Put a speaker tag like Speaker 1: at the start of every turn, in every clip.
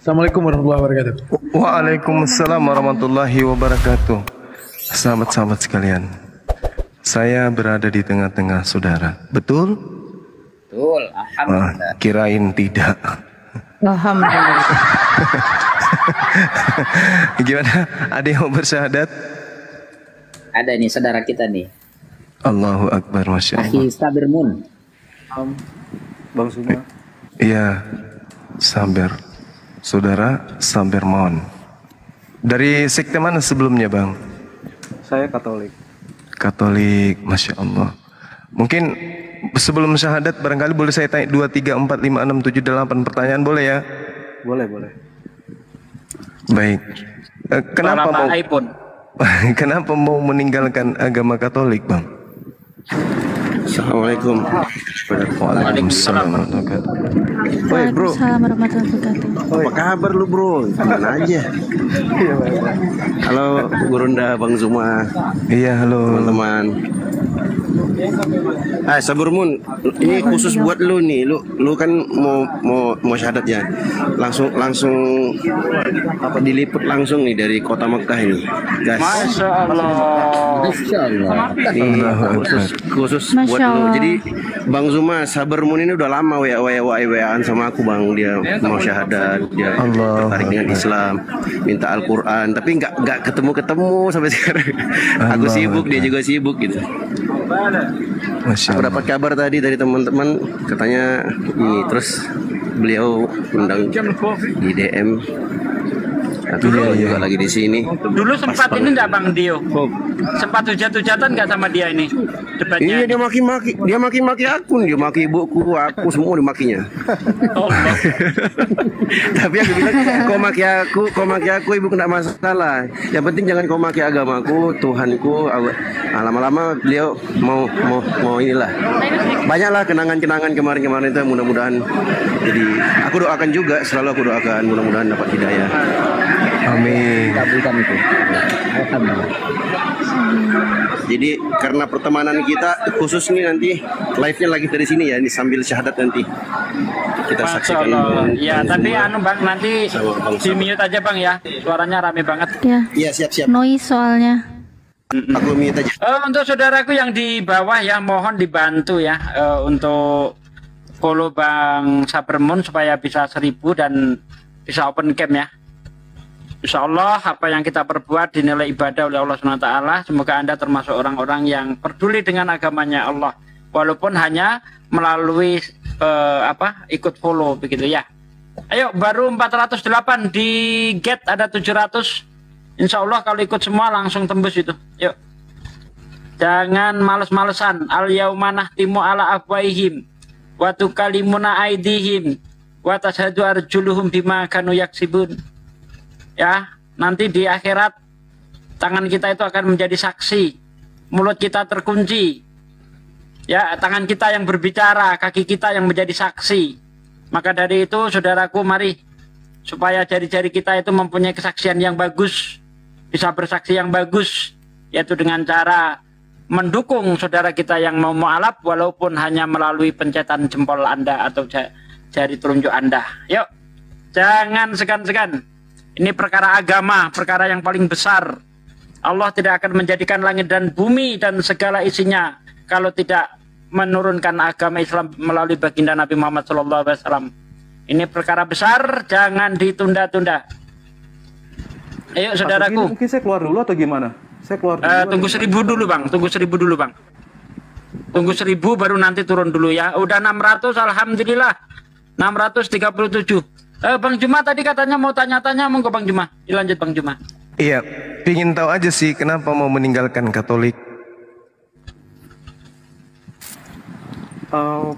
Speaker 1: Assalamualaikum warahmatullahi wabarakatuh.
Speaker 2: Waalaikumsalam warahmatullahi wabarakatuh. Sahabat-sahabat sekalian, saya berada di tengah-tengah saudara. Betul?
Speaker 3: Betul, alhamdulillah.
Speaker 2: Kirain tidak.
Speaker 4: Alhamdulillah.
Speaker 2: Gimana? Ada yang mau bersyahadat?
Speaker 3: Ada nih saudara kita nih,
Speaker 2: Allahu Akbar, Masya Allah.
Speaker 3: Akhi Sabir Mun.
Speaker 1: Bang Suma.
Speaker 2: Iya, sabar. Saudara Sabir Mon. Dari sekte mana sebelumnya, Bang?
Speaker 1: Saya Katolik.
Speaker 2: Katolik, Masya Allah. Mungkin sebelum syahadat barangkali boleh saya tanya 2, 3, 4, 5, 6, 7, 8 pertanyaan boleh ya?
Speaker 1: Boleh, boleh.
Speaker 2: Baik. Kenapa mau
Speaker 3: iPhone?
Speaker 2: kenapa mau meninggalkan agama Katolik, Bang?
Speaker 5: Assalamualaikum.
Speaker 2: Waalaikumsalam warahmatullahi wabarakatuh.
Speaker 5: Woi bro,
Speaker 4: Waalaikumsalam warahmatullahi wabarakatuh.
Speaker 5: apa kabar lu bro? Mana aja? Halo Gurunda, Bang Zuma,
Speaker 2: Iya, halo.
Speaker 5: teman-teman. Sabur Mun, ini khusus buat lu nih. Lu kan mau syahadat ya. Langsung apa diliput langsung nih dari kota Mekah ini. Gas.
Speaker 3: Masya Allah. Masya Allah.
Speaker 5: Ini khusus buat
Speaker 4: Masya
Speaker 5: lu.
Speaker 4: Allah.
Speaker 5: Jadi Bang Zuma, Sabar Mun ini udah lama wa-an sama aku Bang. Dia mau syahadat, dia
Speaker 2: Allah.
Speaker 5: tertarik dengan Islam, minta Al-Quran, tapi nggak ketemu sampai sekarang. Aku
Speaker 2: Allah.
Speaker 5: sibuk, dia juga sibuk gitu.
Speaker 2: Masya
Speaker 5: Aku
Speaker 2: Allah.
Speaker 5: dapat kabar tadi dari teman-teman, katanya ini terus beliau undang di DM. Atau beliau juga lagi di sini.
Speaker 6: Dulu sempat
Speaker 5: Pas
Speaker 6: ini
Speaker 5: banget.
Speaker 6: enggak Bang Dio? Sempat hujat-hujatan enggak sama dia ini? Debatnya.
Speaker 5: Iya, dia maki-maki aku, dia maki ibuku, aku semua dimakinya.
Speaker 6: Oh,
Speaker 5: Tapi aku bilang, kau maki aku ibu kena masalah. Yang penting jangan kau maki agamaku, Tuhanku. Lama-lama beliau mau inilah. Banyaklah kenangan-kenangan kemarin-kemarin itu, mudah-mudahan. Jadi aku doakan juga, selalu aku doakan mudah-mudahan dapat hidayah.
Speaker 2: Amin.
Speaker 3: Kabulkan itu. Alhamdulillah.
Speaker 5: Jadi karena pertemanan kita khusus nih nanti live-nya lagi dari sini ya, ini sambil syahadat nanti kita
Speaker 6: Masya
Speaker 5: saksikan.
Speaker 6: Allah. Ya, tapi anu Bang nanti
Speaker 5: Sama Bang
Speaker 6: di mute aja Bang ya. Suaranya rame banget.
Speaker 4: Ya,
Speaker 5: Iya, siap-siap.
Speaker 4: noise soalnya.
Speaker 5: Aku mute aja.
Speaker 6: Untuk saudaraku yang di bawah ya, mohon dibantu ya untuk follow Bang Sabermun supaya bisa 1000 dan bisa open cam ya. Insya Allah apa yang kita perbuat dinilai ibadah oleh Allah SWT. Semoga Anda termasuk orang-orang yang peduli dengan agamanya Allah, walaupun hanya melalui ikut follow begitu ya. Ayo, baru 408, di get ada 700. Insya Allah kalau ikut semua langsung tembus itu. Yuk, jangan males-malesan. Al yauma nahtimu ala afwaihim wa tukallimuna aydihim wa tashhadu arjuluhum bima kanu yaksibun. Ya, nanti di akhirat tangan kita itu akan menjadi saksi, mulut kita terkunci. Ya, tangan kita yang berbicara, kaki kita yang menjadi saksi. Maka dari itu, saudaraku, mari supaya jari-jari kita itu mempunyai kesaksian yang bagus, bisa bersaksi yang bagus, yaitu dengan cara mendukung saudara kita yang mau mu'alaf walaupun hanya melalui pencetan jempol Anda atau jari telunjuk Anda. Yuk, jangan segan-segan. Ini perkara agama, perkara yang paling besar. Allah tidak akan menjadikan langit dan bumi dan segala isinya kalau tidak menurunkan agama Islam melalui baginda Nabi Muhammad SAW. Ini perkara besar, jangan ditunda-tunda. Ayo saudaraku.
Speaker 1: Mungkin saya keluar dulu atau gimana? Saya keluar dulu.
Speaker 6: Tunggu 1000 dulu Bang, tunggu 1000 dulu Bang. Tunggu 1000 baru nanti turun dulu ya. Udah 600, alhamdulillah. 637. Bang Juma tadi katanya mau tanya-tanya, monggo Bang Juma. Dilanjut Bang Juma.
Speaker 2: Iya, pingin tahu aja sih kenapa mau meninggalkan Katolik.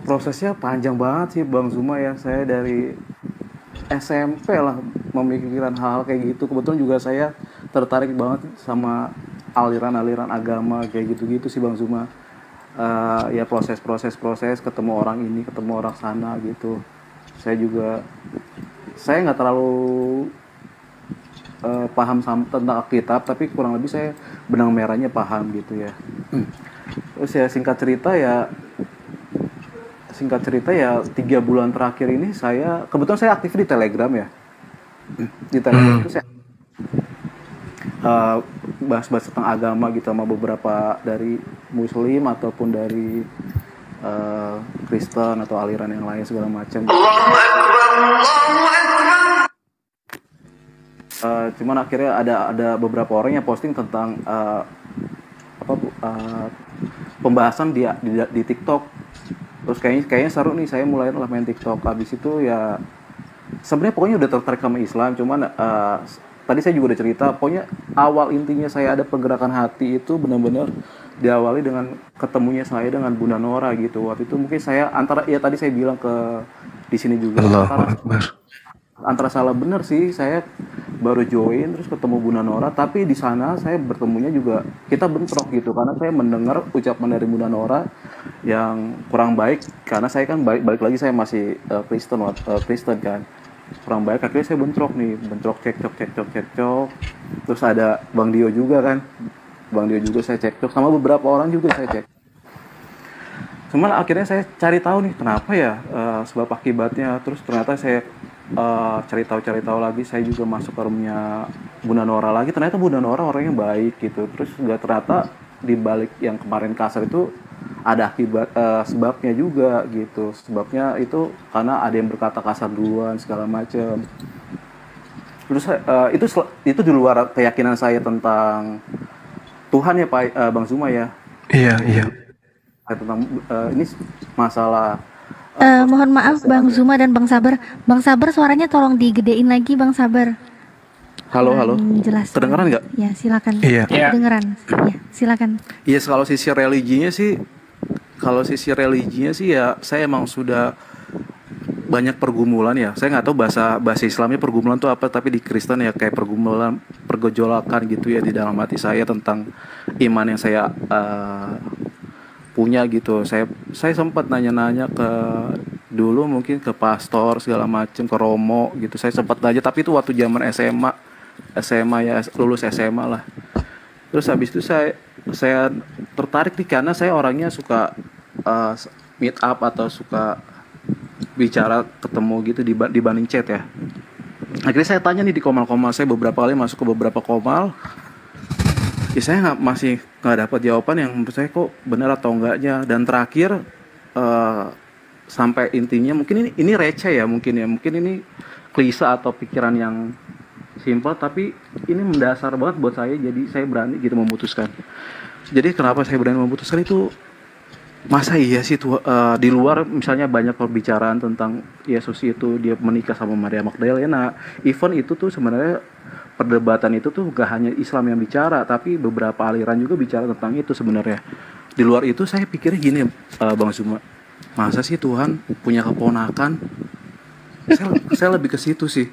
Speaker 1: Prosesnya panjang banget sih Bang Zuma ya. Saya dari SMP lah memikirkan hal-hal kayak gitu. Kebetulan juga saya tertarik banget sama aliran-aliran agama kayak gitu-gitu sih Bang Zuma. Ya proses ketemu orang ini, ketemu orang sana gitu. Saya nggak terlalu paham tentang Alkitab, tapi kurang lebih saya benang merahnya paham gitu ya. Terus ya singkat cerita ya 3 bulan terakhir ini kebetulan saya aktif di Telegram ya. di Telegram itu saya bahas-bahas tentang agama gitu sama beberapa dari Muslim ataupun dari Kristen atau aliran yang lain segala macam. Cuman akhirnya ada beberapa orang yang posting tentang pembahasan di TikTok. Terus kayaknya seru nih, saya mulai lah main TikTok. Habis itu ya sebenarnya pokoknya udah tertarik sama Islam, cuman tadi saya juga udah cerita, pokoknya awal intinya saya ada pergerakan hati itu benar-benar diawali dengan ketemunya saya dengan Bunda Nora gitu. Waktu itu mungkin saya tadi saya bilang di sini juga antara salah benar sih, saya baru join terus ketemu Bunda Nora, tapi di sana saya bertemunya juga kita bentrok gitu karena saya mendengar ucapan dari Bunda Nora yang kurang baik karena saya kan balik lagi saya masih Kristen kan, kurang baik. Akhirnya saya bentrok cekcok, terus ada Bang Dio juga kan, Bang Dio juga saya cekcok sama beberapa orang juga saya cek. Cuman akhirnya saya cari tahu nih kenapa ya sebab akibatnya. Terus ternyata saya cari tahu lagi, saya juga masuk ke roomnya Bunda Nora lagi. Ternyata Bunda Nora orangnya baik gitu. Terus juga ternyata di balik yang kemarin kasar itu ada akibat sebabnya juga gitu. Sebabnya itu karena ada yang berkata kasar duluan segala macam. Terus itu di luar keyakinan saya tentang Tuhan ya Pak Bang Zuma ya.
Speaker 2: Iya.
Speaker 1: Tentang ini masalah
Speaker 4: Mohon maaf Bang Zuma dan Bang Sabar. Bang Sabar suaranya tolong digedein lagi Bang Sabar.
Speaker 1: Halo.
Speaker 4: Jelas.
Speaker 1: Kedengeran nggak?
Speaker 4: Ya silakan.
Speaker 2: Iya.
Speaker 4: Kedengeran. Ya silakan.
Speaker 1: Iya, kalau sisi religinya sih ya saya emang sudah banyak pergumulan ya. Saya nggak tahu bahasa Islamnya pergumulan itu apa, tapi di Kristen ya kayak pergejolakan gitu ya di dalam hati saya tentang iman yang saya punya gitu. Saya sempat nanya-nanya dulu mungkin ke pastor segala macam, ke Romo gitu. Saya sempat nanya, tapi itu waktu zaman SMA ya, lulus SMA lah. Terus habis itu saya tertarik nih karena saya orangnya suka meet up atau suka bicara ketemu gitu dibanding chat ya. Akhirnya saya tanya nih di komal-komal, saya beberapa kali masuk ke beberapa komal. Ya saya masih nggak dapat jawaban yang menurut saya kok benar atau enggaknya. Dan terakhir sampai intinya mungkin ini receh ya, mungkin ini klise atau pikiran yang simpel, tapi ini mendasar banget buat saya. Jadi saya berani gitu memutuskan. Jadi kenapa saya berani memutuskan itu, masa iya sih di luar misalnya banyak perbicaraan tentang Yesus itu dia menikah sama Maria Magdalena. Even itu tuh sebenarnya perdebatan itu tuh gak hanya Islam yang bicara, tapi beberapa aliran juga bicara tentang itu sebenarnya. Di luar itu saya pikirnya gini, Bang Zuma, masa sih Tuhan punya keponakan? Saya lebih ke situ sih.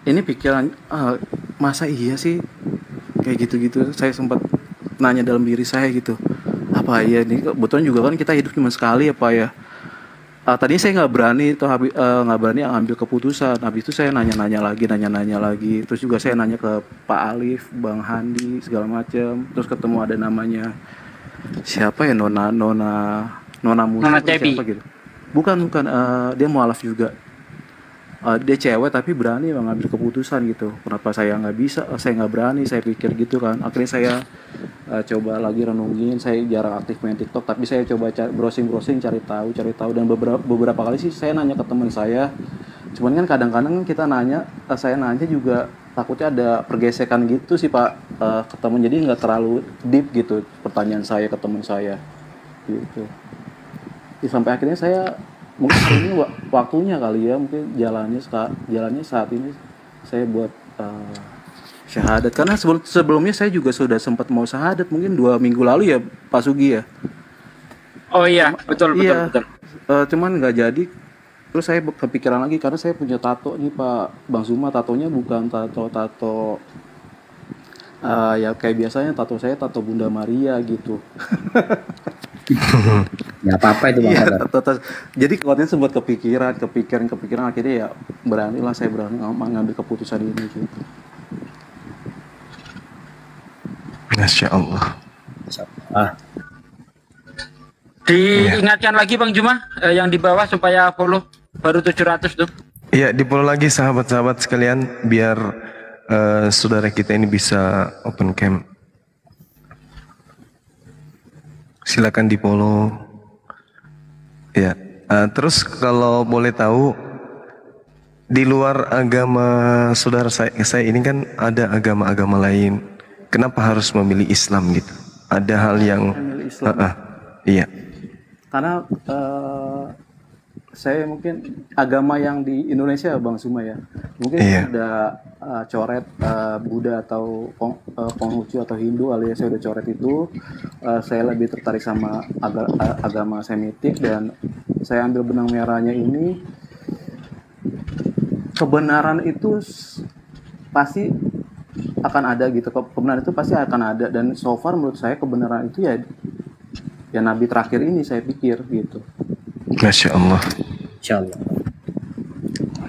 Speaker 1: Ini pikiran, masa iya sih kayak gitu-gitu. Saya sempat nanya dalam diri saya gitu, apa iya ini kebetulan juga kan kita hidup cuma sekali apa ya. Tadinya saya nggak berani ambil keputusan. Habis itu saya nanya-nanya lagi. Terus juga saya nanya ke Pak Alif, Bang Handi segala macam. Terus ketemu ada namanya siapa ya, Nona Musa siapa gitu. Bukan dia mualaf juga. Dia cewek tapi berani mengambil keputusan gitu. Kenapa saya nggak bisa? Saya nggak berani. Saya pikir gitu kan. Akhirnya saya coba lagi renungin. Saya jarang aktif main TikTok, tapi saya coba browsing cari tahu. Dan beberapa kali sih saya nanya ke teman saya. Cuman kan kadang-kadang kita saya nanya juga takutnya ada pergesekan gitu sih Pak ke teman. Jadi nggak terlalu deep gitu pertanyaan saya ke teman saya gitu. Sampai akhirnya saya mungkin ini waktunya kali ya, mungkin jalannya saat ini saya buat syahadat. Karena sebelumnya saya juga sudah sempat mau syahadat mungkin 2 minggu lalu ya Pak Sugi ya.
Speaker 6: Oh iya, betul.
Speaker 1: Cuman nggak jadi. Terus saya kepikiran lagi karena saya punya tato nih Pak Bang Zuma. Tatonya bukan tato ya kayak biasanya tato saya tato Bunda Maria gitu.
Speaker 3: Ya apa-apa itu Bang Sabar.
Speaker 1: Jadi kuatnya sempat kepikiran akhirnya ya saya berani ngambil keputusan ini gitu.
Speaker 2: Masya Allah.
Speaker 6: Diingatkan lagi Bang Zuma yang di bawah supaya follow, baru 700 tuh.
Speaker 2: Ya, di follow lagi sahabat-sahabat sekalian biar saudara kita ini bisa open cam. Silakan di follow. Ya, terus kalau boleh tahu di luar agama saudara saya ini kan ada agama-agama lain. Kenapa harus memilih Islam gitu? Ada hal yang
Speaker 1: Memilih Islam.
Speaker 2: Iya.
Speaker 1: Karena saya mungkin agama yang di Indonesia Bang Suma ya, mungkin
Speaker 2: Iya.
Speaker 1: ada coret Buddha atau Konghucu atau Hindu, alias saya udah coret itu, saya lebih tertarik sama agama Semitik, dan saya ambil benang merahnya ini. Kebenaran itu pasti akan ada gitu, kebenaran itu pasti akan ada, dan so far menurut saya kebenaran itu ya Nabi terakhir ini, saya pikir gitu.
Speaker 2: Masya Allah.
Speaker 3: Insya Allah.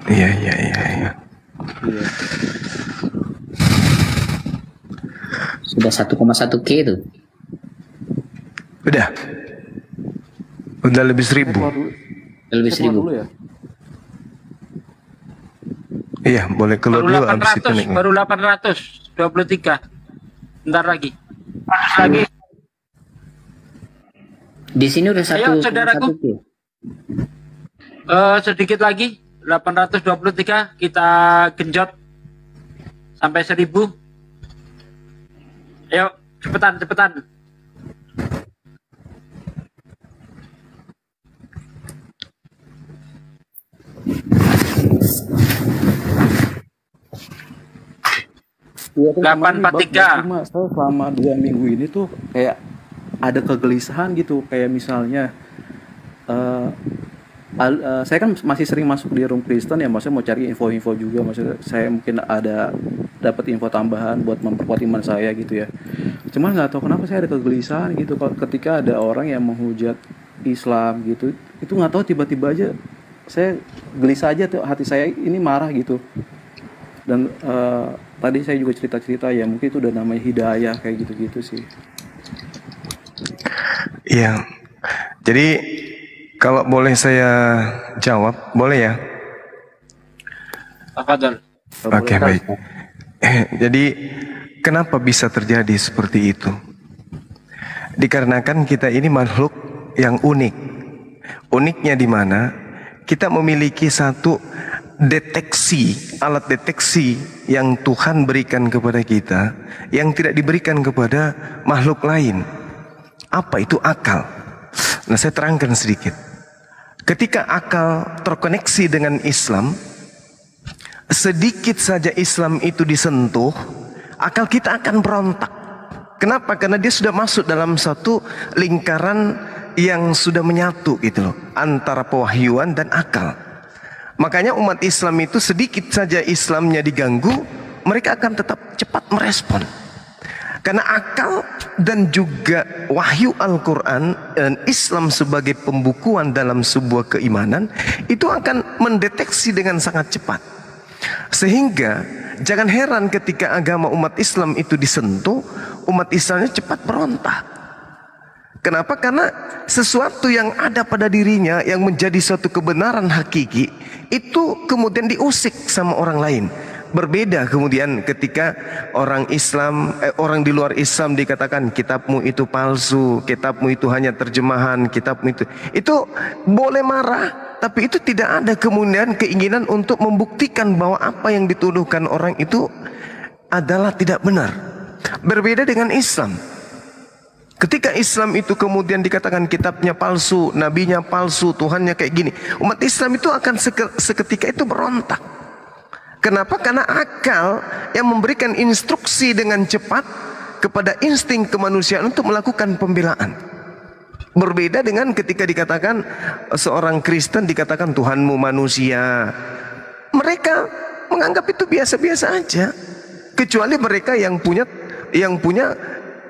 Speaker 2: Iya.
Speaker 1: Iya.
Speaker 3: Sudah 1,1K itu.
Speaker 2: Udah lebih 1.000.
Speaker 3: Lebih
Speaker 1: Saya keluar
Speaker 3: 1.000.
Speaker 1: dulu ya.
Speaker 2: Iya, boleh keluar
Speaker 6: Baru
Speaker 2: dulu abis itu
Speaker 6: 800,
Speaker 2: nih.
Speaker 6: baru 823. Bentar lagi. Lagi.
Speaker 3: Di sini udah
Speaker 6: Ayo, saudaraku.
Speaker 3: 1,1K.
Speaker 6: Sedikit lagi 823 kita genjot sampai 1000. Ayo, cepetan.
Speaker 1: Iya, tuh kemarin
Speaker 6: 843.
Speaker 1: Cuma saya selama 2 minggu ini tuh kayak ada kegelisahan gitu, kayak misalnya saya kan masih sering masuk di room Kristen ya, maksudnya mau cari info-info juga, maksudnya saya mungkin ada dapat info tambahan buat memperkuat iman saya gitu ya. Cuman nggak tahu kenapa saya ada kegelisahan gitu ketika ada orang yang menghujat Islam gitu, itu nggak tahu tiba-tiba aja saya gelisah aja tuh, hati saya ini marah gitu. Dan tadi saya juga cerita-cerita ya, mungkin itu udah namanya hidayah kayak gitu-gitu sih.
Speaker 2: Iya. Jadi kalau boleh saya jawab, boleh ya?
Speaker 6: Tafadhol.
Speaker 2: Oke, baik. Jadi kenapa bisa terjadi seperti itu? Dikarenakan kita ini makhluk yang unik. Uniknya di mana? Kita memiliki satu alat deteksi yang Tuhan berikan kepada kita, yang tidak diberikan kepada makhluk lain. Apa itu akal? Nah, saya terangkan sedikit. Ketika akal terkoneksi dengan Islam, sedikit saja Islam itu disentuh, akal kita akan berontak. Kenapa? Karena dia sudah masuk dalam satu lingkaran yang sudah menyatu gitu loh, antara pewahyuan dan akal. Makanya umat Islam itu sedikit saja Islamnya diganggu, mereka akan tetap cepat merespon. Karena akal dan juga wahyu Al-Quran dan Islam sebagai pembukuan dalam sebuah keimanan itu akan mendeteksi dengan sangat cepat. Sehingga jangan heran ketika agama umat Islam itu disentuh, umat Islamnya cepat berontak. Kenapa? Karena sesuatu yang ada pada dirinya yang menjadi suatu kebenaran hakiki itu kemudian diusik sama orang lain. Berbeda kemudian ketika orang Islam, orang di luar Islam dikatakan kitabmu itu palsu, kitabmu itu hanya terjemahan, kitabmu itu boleh marah, tapi itu tidak ada kemudian keinginan untuk membuktikan bahwa apa yang dituduhkan orang itu adalah tidak benar. Berbeda dengan Islam. Ketika Islam itu kemudian dikatakan kitabnya palsu, nabinya palsu, Tuhannya kayak gini, umat Islam itu akan seketika itu berontak. Kenapa? Karena akal yang memberikan instruksi dengan cepat kepada insting kemanusiaan untuk melakukan pembelaan. Berbeda dengan ketika dikatakan seorang Kristen dikatakan Tuhanmu manusia. Mereka menganggap itu biasa-biasa aja. Kecuali mereka yang punya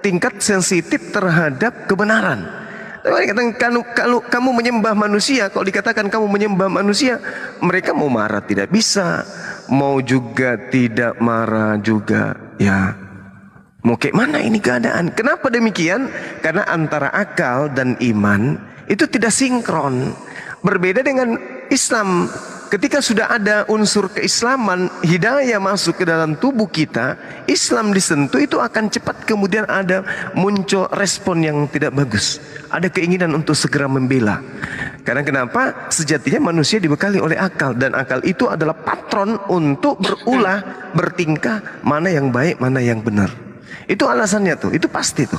Speaker 2: tingkat sensitif terhadap kebenaran. Kalau kamu menyembah manusia, kalau dikatakan kamu menyembah manusia, mereka mau marah tidak bisa, mau juga tidak marah juga, ya. Mau kayak mana ini keadaan? Kenapa demikian? Karena antara akal dan iman itu tidak sinkron. Berbeda dengan Islam. ketika sudah ada unsur keislaman, hidayah masuk ke dalam tubuh kita, Islam disentuh, itu akan cepat kemudian ada muncul respon yang tidak bagus. Ada keinginan untuk segera membela. Karena kenapa? Sejatinya manusia dibekali oleh akal, dan akal itu adalah patron untuk berulah, bertingkah mana yang baik, mana yang benar. Itu alasannya tuh, itu pasti tuh.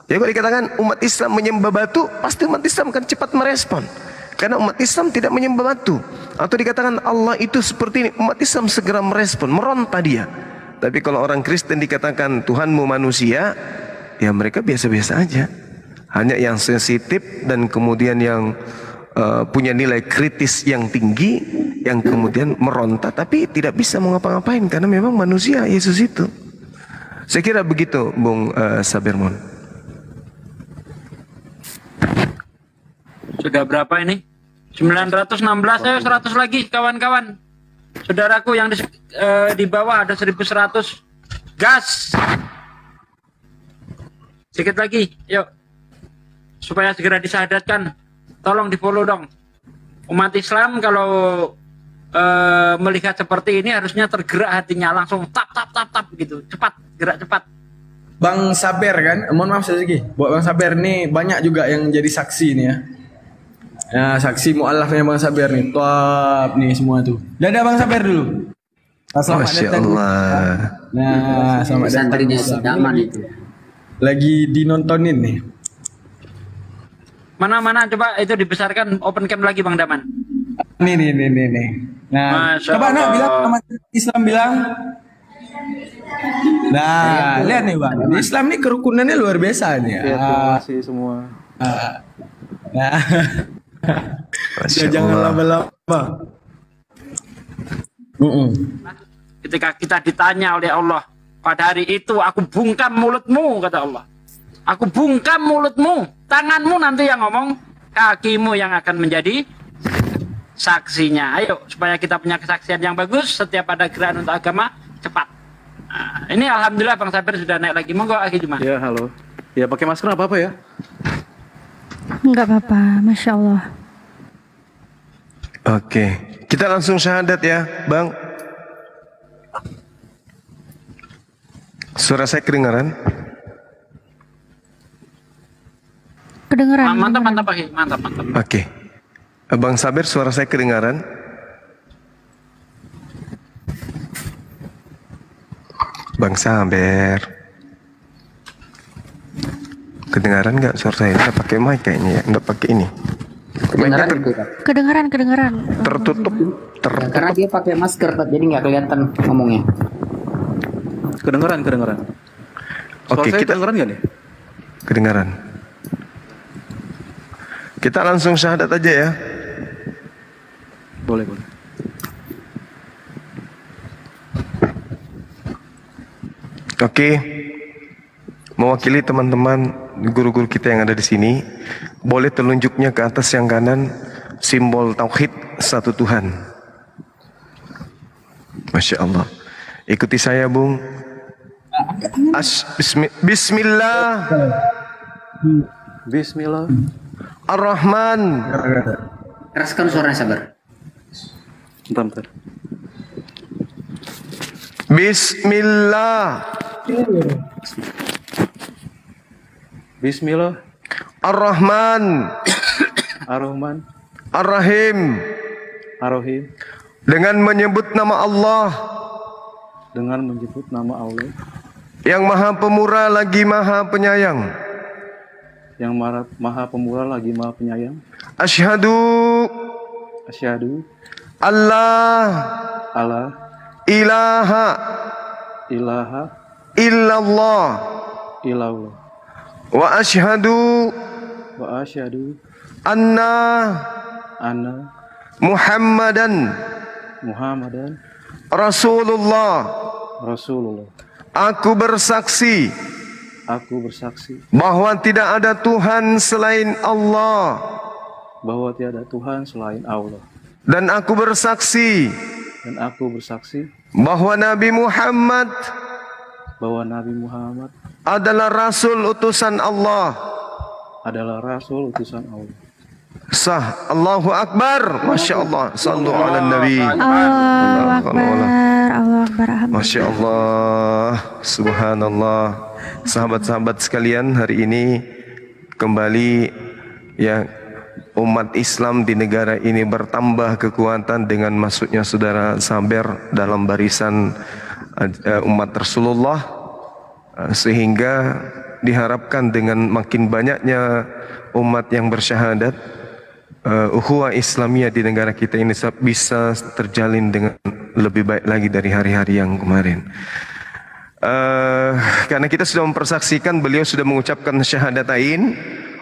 Speaker 2: Ya, kalau dikatakan umat Islam menyembah batu, pasti umat Islam akan cepat merespon. Karena umat Islam tidak menyembah batu. Atau dikatakan Allah itu seperti ini, umat Islam segera merespon, meronta dia. Tapi kalau orang Kristen dikatakan Tuhanmu manusia, ya mereka biasa-biasa aja. Hanya yang sensitif dan kemudian yang punya nilai kritis yang tinggi, yang kemudian meronta, tapi tidak bisa mau ngapa-ngapain karena memang manusia Yesus itu. Saya kira begitu, Bung Sabirmon.
Speaker 6: Sudah berapa ini? 916, ayo 100 lagi kawan-kawan. Saudaraku yang di bawah ada 1100. Gas. Sedikit lagi, yuk. Supaya segera disahadatkan. Tolong di-follow dong. Umat Islam kalau melihat seperti ini harusnya tergerak hatinya, langsung tap gitu. Cepat, gerak cepat.
Speaker 7: Bang Saber kan, mohon maaf sedikit. Buat Bang Saber nih banyak juga yang jadi saksi nih ya. Nah, saksi mu'alafnya Bang Saber nih, top nih semua tuh. Dadah Bang Saber dulu. Selamat
Speaker 2: Masya
Speaker 7: datang.
Speaker 2: Allah.
Speaker 7: Nah, selamat datang.
Speaker 3: Santrinya sedaman itu.
Speaker 7: Lagi dinontonin nih.
Speaker 6: Mana coba itu dibesarkan, open cam lagi Bang Daman.
Speaker 7: Nih. Nah,
Speaker 6: Masya
Speaker 7: coba
Speaker 6: Allah.
Speaker 7: bilang sama Islam bilang. Nah, lihat nih Bang. Di Islam nih kerukunannya luar biasa nih.
Speaker 1: Ya, terima kasih semua.
Speaker 7: Nah.
Speaker 2: Masya
Speaker 7: Jangan
Speaker 2: Allah.
Speaker 7: lama-lama.
Speaker 6: Ketika kita ditanya oleh Allah, pada hari itu aku bungkam mulutmu, kata Allah. Aku bungkam mulutmu, tanganmu nanti yang ngomong, kakimu yang akan menjadi saksinya. Ayo, supaya kita punya kesaksian yang bagus, setiap ada gerakan untuk agama, cepat. Nah, ini alhamdulillah Bang Sabir sudah naik lagi. Monggo Aki Juma.
Speaker 1: Ya, halo. Ya, pakai masker apa-apa ya?
Speaker 4: Enggak apa-apa, Masya Allah.
Speaker 2: Oke, kita langsung syahadat ya, Bang. Suara saya kedengaran?
Speaker 4: Kedengeran.
Speaker 6: Mantap Aki, mantap.
Speaker 2: Oke. Bang Sabir, suara saya kedengaran? Bang Sabir. Kedengaran nggak suara saya? Nggak pakai mic kayaknya ya, nggak pakai ini.
Speaker 3: Kedengaran itu, Pak.
Speaker 4: Kedengeran.
Speaker 2: Tertutup.
Speaker 3: Ya, karena dia pakai masker, Pak, jadi nggak kelihatan ngomongnya.
Speaker 1: Kedengeran. Suara
Speaker 2: Oke,
Speaker 1: saya
Speaker 2: kita
Speaker 1: kedengeran nggak nih?
Speaker 2: kedengaran. Kita langsung syahadat aja ya.
Speaker 1: Boleh.
Speaker 2: Oke. Mewakili teman-teman guru-guru kita yang ada di sini, boleh telunjuknya ke atas yang kanan, simbol tauhid satu Tuhan. Masya Allah. Ikuti saya, Bung. Bismillah.
Speaker 1: Bismillah.
Speaker 2: Ar-Rahman.
Speaker 3: Keraskan suaranya, Sabar.
Speaker 1: Bentar.
Speaker 2: Bismillah.
Speaker 1: Bismillah.
Speaker 2: Ar-Rahman.
Speaker 1: Ar-Rahman.
Speaker 2: Ar-Rahim.
Speaker 1: Ar-Rahim.
Speaker 2: Dengan menyebut nama Allah
Speaker 1: Dengan menyebut nama Allah
Speaker 2: yang Maha Pemurah lagi Maha Penyayang.
Speaker 1: yang maha pemurah lagi maha penyayang.
Speaker 2: Asyhadu
Speaker 1: Asyhadu
Speaker 2: Allah
Speaker 1: alla
Speaker 2: ilaha
Speaker 1: ilaha
Speaker 2: illallah
Speaker 1: illallah
Speaker 2: wa asyhadu
Speaker 1: wa asyhadu
Speaker 2: anna
Speaker 1: anna
Speaker 2: Muhammadan
Speaker 1: Muhammadan
Speaker 2: Rasulullah.
Speaker 1: Rasulullah.
Speaker 2: Aku bersaksi
Speaker 1: Aku bersaksi
Speaker 2: bahwa tidak ada Tuhan selain Allah,
Speaker 1: bahwa tiada Tuhan selain Allah,
Speaker 2: dan aku bersaksi
Speaker 1: dan aku bersaksi
Speaker 2: bahwa Nabi Muhammad
Speaker 1: bahwa Nabi Muhammad
Speaker 2: adalah Rasul utusan Allah.
Speaker 1: adalah Rasul utusan Allah.
Speaker 2: Sah. Allahu Akbar. Masya Allah. Sallu ala Nabi.
Speaker 4: Allahu Akbar. Allahu Akbar.
Speaker 2: Masya Allah. Subhanallah. Sahabat-sahabat sekalian, hari ini kembali ya umat Islam di negara ini bertambah kekuatan dengan masuknya saudara Saber dalam barisan umat Rasulullah, sehingga diharapkan dengan makin banyaknya umat yang bersyahadat, ukhuwah Islamiyah di negara kita ini bisa terjalin dengan lebih baik lagi dari hari-hari yang kemarin. Karena kita sudah mempersaksikan beliau sudah mengucapkan syahadatain,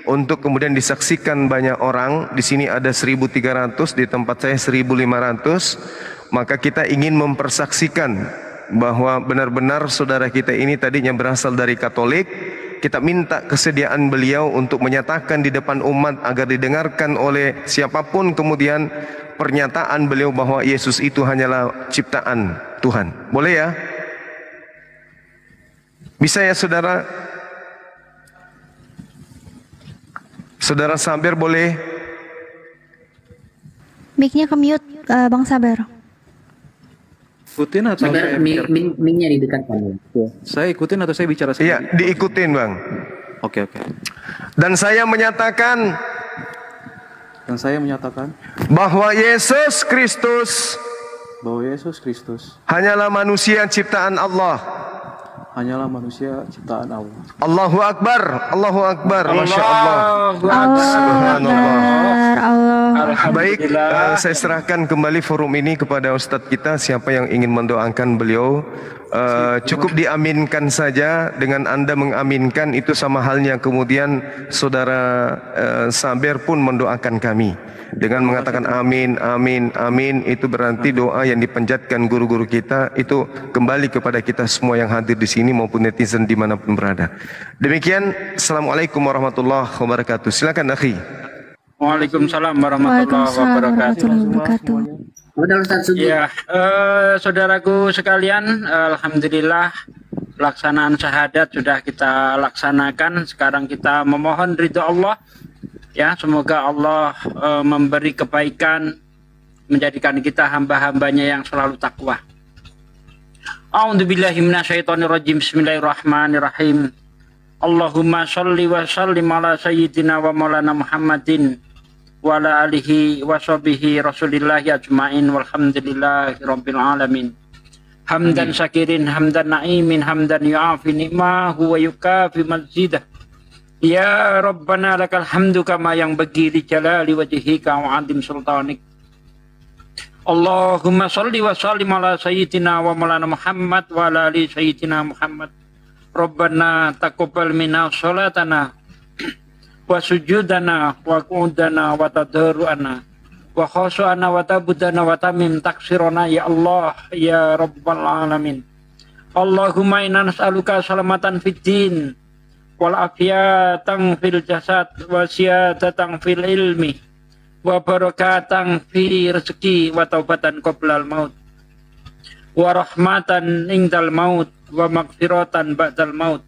Speaker 2: untuk kemudian disaksikan banyak orang. Di sini ada 1.300, di tempat saya 1.500. Maka kita ingin mempersaksikan bahwa benar-benar saudara kita ini tadinya berasal dari Katolik. Kita minta kesediaan beliau untuk menyatakan di depan umat agar didengarkan oleh siapapun kemudian pernyataan beliau bahwa Yesus itu hanyalah ciptaan Tuhan. Boleh ya? Bisa ya saudara? Saudara Saber boleh?
Speaker 4: Mic-nya ke mute, Bang Saber.
Speaker 1: Ikutin atau saya bicara?
Speaker 3: Mic-nya didekatkan.
Speaker 1: Saya ikutin atau saya bicara sendiri?
Speaker 2: Iya, diikutin Bang.
Speaker 1: Oke.
Speaker 2: Dan saya menyatakan bahwa Yesus Kristus hanyalah manusia ciptaan Allah. Allahu Akbar, Allahu Akbar, Masya Allah. Subhanallah. Baik, saya serahkan kembali forum ini kepada Ustadz kita. Siapa yang ingin mendoakan beliau, cukup diaminkan saja. Dengan Anda mengaminkan itu sama halnya kemudian saudara Saber pun mendoakan kami dengan mengatakan amin, amin, amin. Itu berarti doa yang dipanjatkan guru-guru kita itu kembali kepada kita semua yang hadir di sini maupun netizen dimanapun berada. Demikian, Assalamualaikum warahmatullahi wabarakatuh. Silakan akhi.
Speaker 6: Waalaikumsalam warahmatullahi wabarakatuh. Ya, saudaraku sekalian, alhamdulillah pelaksanaan syahadat sudah kita laksanakan. Sekarang kita memohon ridho Allah. Ya, semoga Allah memberi kebaikan, menjadikan kita hamba-hambanya yang selalu takwa. A'udzubillahi minasyaitonirrajim. Bismillahirrahmanirrahim. Allahumma sholli wa sallim ala sayyidina wa maulana Muhammadin wa ala alihi wa sahbihi rasulillahi ajma'in walhamdulillahi rabbil alamin. Hamdan syakirin, hamdan na'imin, hamdan yu'afi ni'mahu wa yukafi mazidah. Ya Rabbana lakal hamdu kama yang bagi li jalali wajhika wa adim sultanik. Allahumma sholli wa sallim ala sayyidina wa maulana Muhammad wa ala ali sayyidina Muhammad. Rabbana taqabbal minna sholatana wa sujudana wa qu'udana wa tadarruana wa khushu'ana wa tabudana wa tamim taksirona ya Allah ya Rabbal alamin. Allahumma inna nas'aluka salamatan fid din wal afiyatan fil jasad wa siyadatan fil ilmi wa barakatan fi rezeki wa taubatan qoblal maut wa rahmatan indal maut wa maghfiratan ba'dal maut.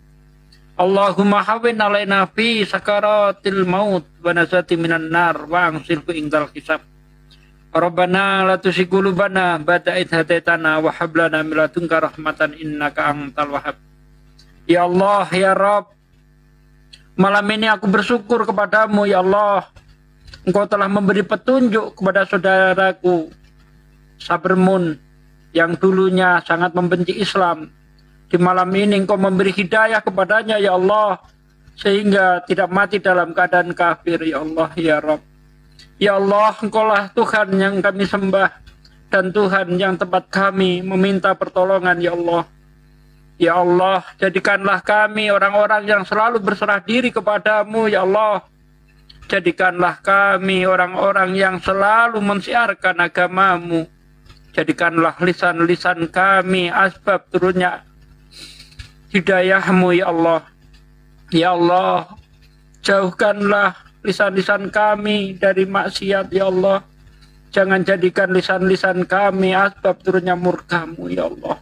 Speaker 6: Allahumma hawwin alaina fi sakaratil maut wa nasati minan nar wa angsilku indal hisab. Rabbana la tuzigh qulubana ba'da idh hadaitana wa hab lana min ladunka rahmatan innaka antal wahhab. Ya Allah ya Rabb, malam ini aku bersyukur kepadamu ya Allah. Engkau telah memberi petunjuk kepada saudaraku Sabermun yang dulunya sangat membenci Islam. Di malam ini engkau memberi hidayah kepadanya ya Allah, sehingga tidak mati dalam keadaan kafir ya Allah ya Rabb. Ya Allah, engkaulah Tuhan yang kami sembah dan Tuhan yang tempat kami meminta pertolongan ya Allah. Ya Allah, jadikanlah kami orang-orang yang selalu berserah diri kepadamu ya Allah. Jadikanlah kami orang-orang yang selalu mensiarkan agamamu. Jadikanlah lisan-lisan kami asbab turunnya hidayahmu ya Allah. Ya Allah, jauhkanlah lisan-lisan kami dari maksiat ya Allah. Jangan jadikan lisan-lisan kami asbab turunnya murkamu ya Allah.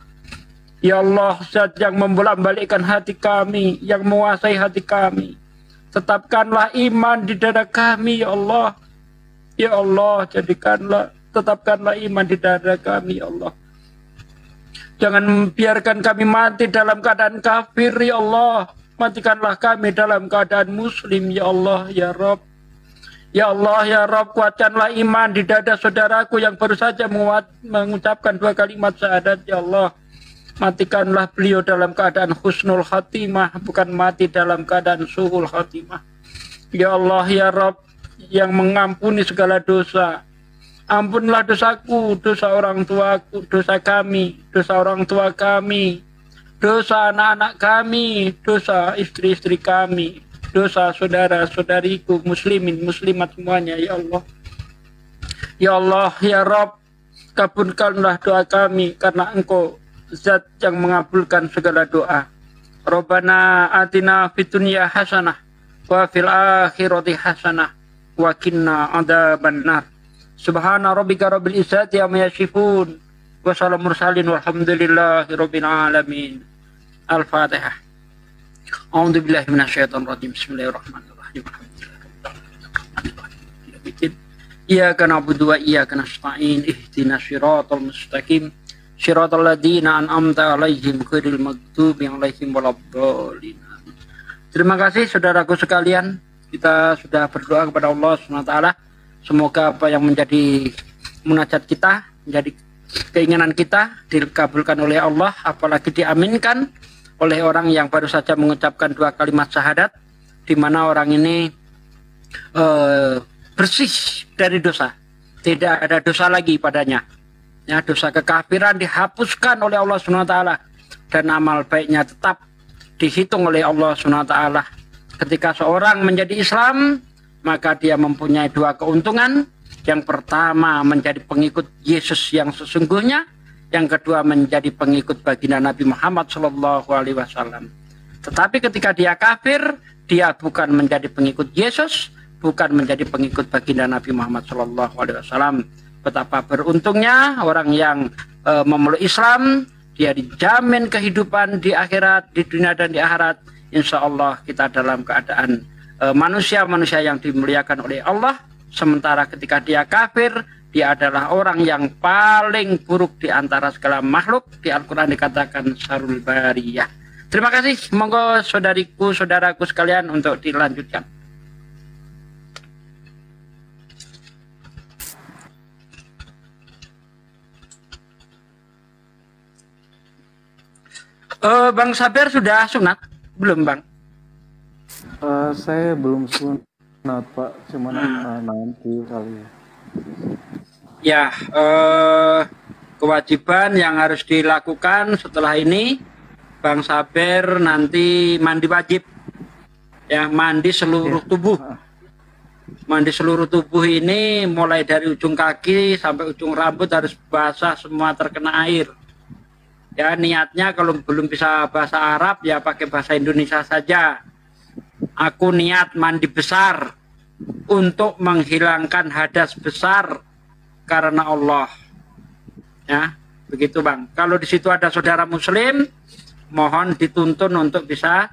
Speaker 6: Ya Allah, Zat yang membolak-balikkan hati kami, yang menguasai hati kami. Tetapkanlah iman di dada kami ya Allah. Ya Allah, tetapkanlah iman di dada kami, ya Allah. Jangan biarkan kami mati dalam keadaan kafir, ya Allah. Matikanlah kami dalam keadaan muslim, ya Allah, ya Rabb. Ya Allah, ya Rabb, kuatkanlah iman di dada saudaraku yang baru saja mengucapkan 2 kalimat syahadat, ya Allah. Matikanlah beliau dalam keadaan husnul khatimah, bukan mati dalam keadaan suhul khatimah. Ya Allah, ya Rabb, yang mengampuni segala dosa. Ampunlah dosaku, dosa orang tuaku, dosa kami, dosa orang tua kami, dosa anak-anak kami, dosa istri-istri kami, dosa saudara-saudariku, muslimin, muslimat semuanya, ya Allah. Ya Allah, ya Rabb, kabulkanlah doa kami karena Engkau Zat yang mengabulkan segala doa. Rabbana atina fid dunya hasanah wa fil akhirati hasanah wa qina adzabannar. Subhana rabbika rabbil izzati amma yasifun wa salamun mursalin walhamdulillahi rabbil alamin. Al-Fatihah. A'udzu billahi minasyaitonir rajim. Bismillahirrahmanirrahim. Iyyaka na'budu wa iyyaka nasta'in. Ihdinas siratal mustaqim. Siratal ladzina an'amta 'alaihim ghairil maghdubi 'alaihim waladdallin. Terima kasih saudaraku sekalian. Kita sudah berdoa kepada Allah SWT. Semoga apa yang menjadi munajat kita, menjadi keinginan kita dikabulkan oleh Allah, apalagi diaminkan oleh orang yang baru saja mengucapkan 2 kalimat syahadat, di mana orang ini bersih dari dosa, tidak ada dosa lagi padanya. Ya, dosa kekafiran dihapuskan oleh Allah SWT, dan amal baiknya tetap dihitung oleh Allah SWT. Ketika seorang menjadi Islam, maka dia mempunyai 2 keuntungan. Yang pertama, menjadi pengikut Yesus yang sesungguhnya. Yang kedua, menjadi pengikut baginda Nabi Muhammad SAW. Tetapi ketika dia kafir, dia bukan menjadi pengikut Yesus, bukan menjadi pengikut baginda Nabi Muhammad SAW. Betapa beruntungnya orang yang memeluk Islam, dia dijamin kehidupan di akhirat, di dunia dan di akhirat. Insya Allah kita dalam keadaan manusia-manusia yang dimuliakan oleh Allah. Sementara ketika dia kafir, dia adalah orang yang paling buruk di antara segala makhluk. Di Al-Quran dikatakan syarrul bariyah. Terima kasih. Monggo saudariku, saudaraku sekalian untuk dilanjutkan. Bang Saber sudah sunat? Belum, Bang?
Speaker 1: Saya belum sunat, Pak. Cuman nanti kali ya.
Speaker 6: Ya, kewajiban yang harus dilakukan setelah ini, Bang Saber nanti mandi wajib. Ya, mandi seluruh tubuh. Mandi seluruh tubuh ini mulai dari ujung kaki sampai ujung rambut harus basah semua, terkena air. Ya, niatnya kalau belum bisa bahasa Arab ya pakai bahasa Indonesia saja. Aku niat mandi besar untuk menghilangkan hadas besar karena Allah. Ya, begitu Bang. Kalau di situ ada saudara muslim, mohon dituntun untuk bisa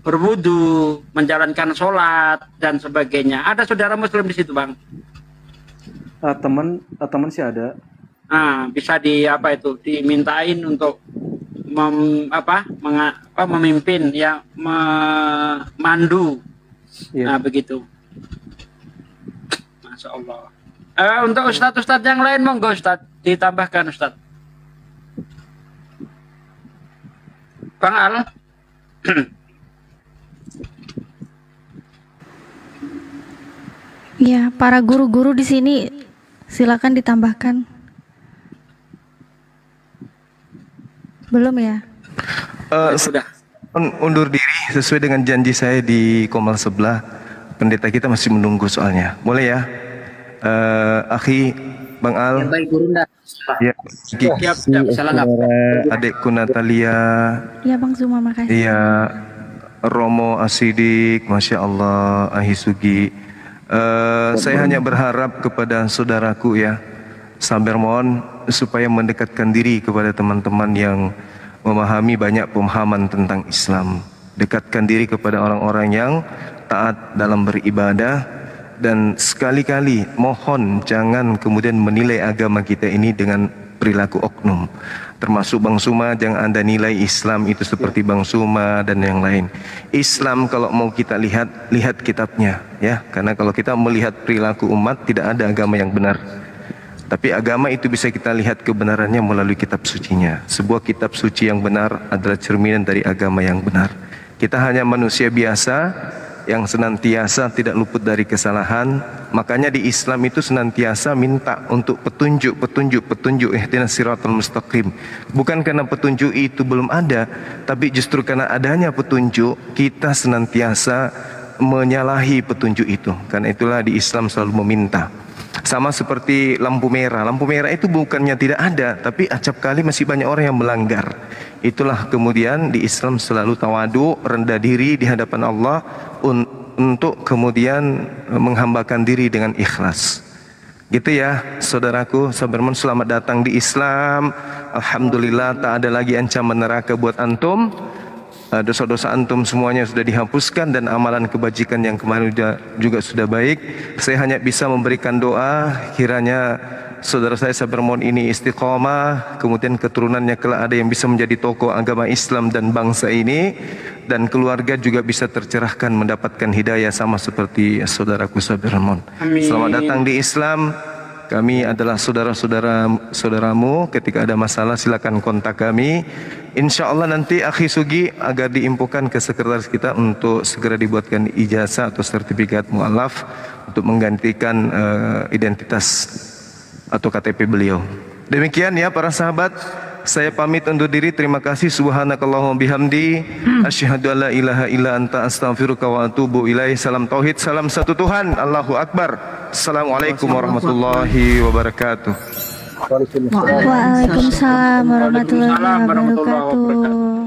Speaker 6: berwudu, menjalankan sholat dan sebagainya. Ada saudara muslim di situ, Bang?
Speaker 1: Teman sih ada.
Speaker 6: Nah, bisa dimintain untuk memimpin ya, memandu. Nah, begitu. Masya Allah. Untuk ustadz yang lain monggo Ustadz ditambahkan Ustadz. Bang Al.
Speaker 4: Ya, para guru-guru di sini silakan ditambahkan. Belum ya?
Speaker 6: Sudah.
Speaker 2: Undur diri sesuai dengan janji saya di Komal sebelah. Pendeta kita masih menunggu soalnya. Boleh ya? Akhi Bang Al.
Speaker 3: Baik, Guru.
Speaker 2: Ya,
Speaker 6: Siap.
Speaker 2: adikku Natalia.
Speaker 4: Ya Bang Zuma, makasih.
Speaker 2: Iya, Romo Asidik, Masya Allah, Ahisugi. Saya hanya berharap kepada saudaraku ya, sabar mohon supaya mendekatkan diri kepada teman-teman yang memahami banyak pemahaman tentang Islam. Dekatkan diri kepada orang-orang yang taat dalam beribadah Dan sekali-kali mohon jangan kemudian menilai agama kita ini dengan perilaku oknum. Termasuk Bang Suma, jangan Anda nilai Islam itu seperti Bang Suma dan yang lain. Islam kalau mau kita lihat, lihat kitabnya ya. Karena kalau kita melihat perilaku umat, tidak ada agama yang benar. Tapi agama itu bisa kita lihat kebenarannya melalui kitab sucinya. Sebuah kitab suci yang benar adalah cerminan dari agama yang benar. Kita hanya manusia biasa yang senantiasa tidak luput dari kesalahan. Makanya di Islam itu senantiasa minta untuk petunjuk ihdinas siratal mustaqim. Bukan karena petunjuk itu belum ada, tapi justru karena adanya petunjuk kita senantiasa menyalahi petunjuk itu. Karena itulah di Islam selalu meminta. Sama seperti lampu merah. Lampu merah itu bukannya tidak ada, tapi acap kali masih banyak orang yang melanggar. Itulah kemudian di Islam selalu tawadu, rendah diri di hadapan Allah untuk kemudian menghambakan diri dengan ikhlas. Gitu ya saudaraku, Sabarmon, selamat datang di Islam. Alhamdulillah tak ada lagi ancaman neraka buat antum. Dosa-dosa antum semuanya sudah dihapuskan dan amalan kebajikan yang kemarin juga sudah baik. Saya hanya bisa memberikan doa kiranya saudara saya Sabarmon ini istiqomah, kemudian keturunannya kelak ada yang bisa menjadi tokoh agama Islam dan bangsa ini, dan keluarga juga bisa tercerahkan mendapatkan hidayah sama seperti saudaraku Sabarmon. Selamat datang di Islam. Kami adalah saudaramu. Ketika ada masalah silakan kontak kami. Insya Allah nanti Akhi Sugi agar diinfokan ke sekretaris kita untuk segera dibuatkan ijazah atau sertifikat mu'alaf untuk menggantikan identitas atau KTP beliau. Demikian ya para sahabat, saya pamit undur diri. Terima kasih. Subhanakallahumma bihamdi asyhadu an la ilaha illa anta astaghfiruka wa atubu ilaih. Salam tauhid, salam satu Tuhan. Allahu akbar. Assalamualaikum warahmatullahi wabarakatuh.
Speaker 4: Waalaikumsalam warahmatullahi wabarakatuh.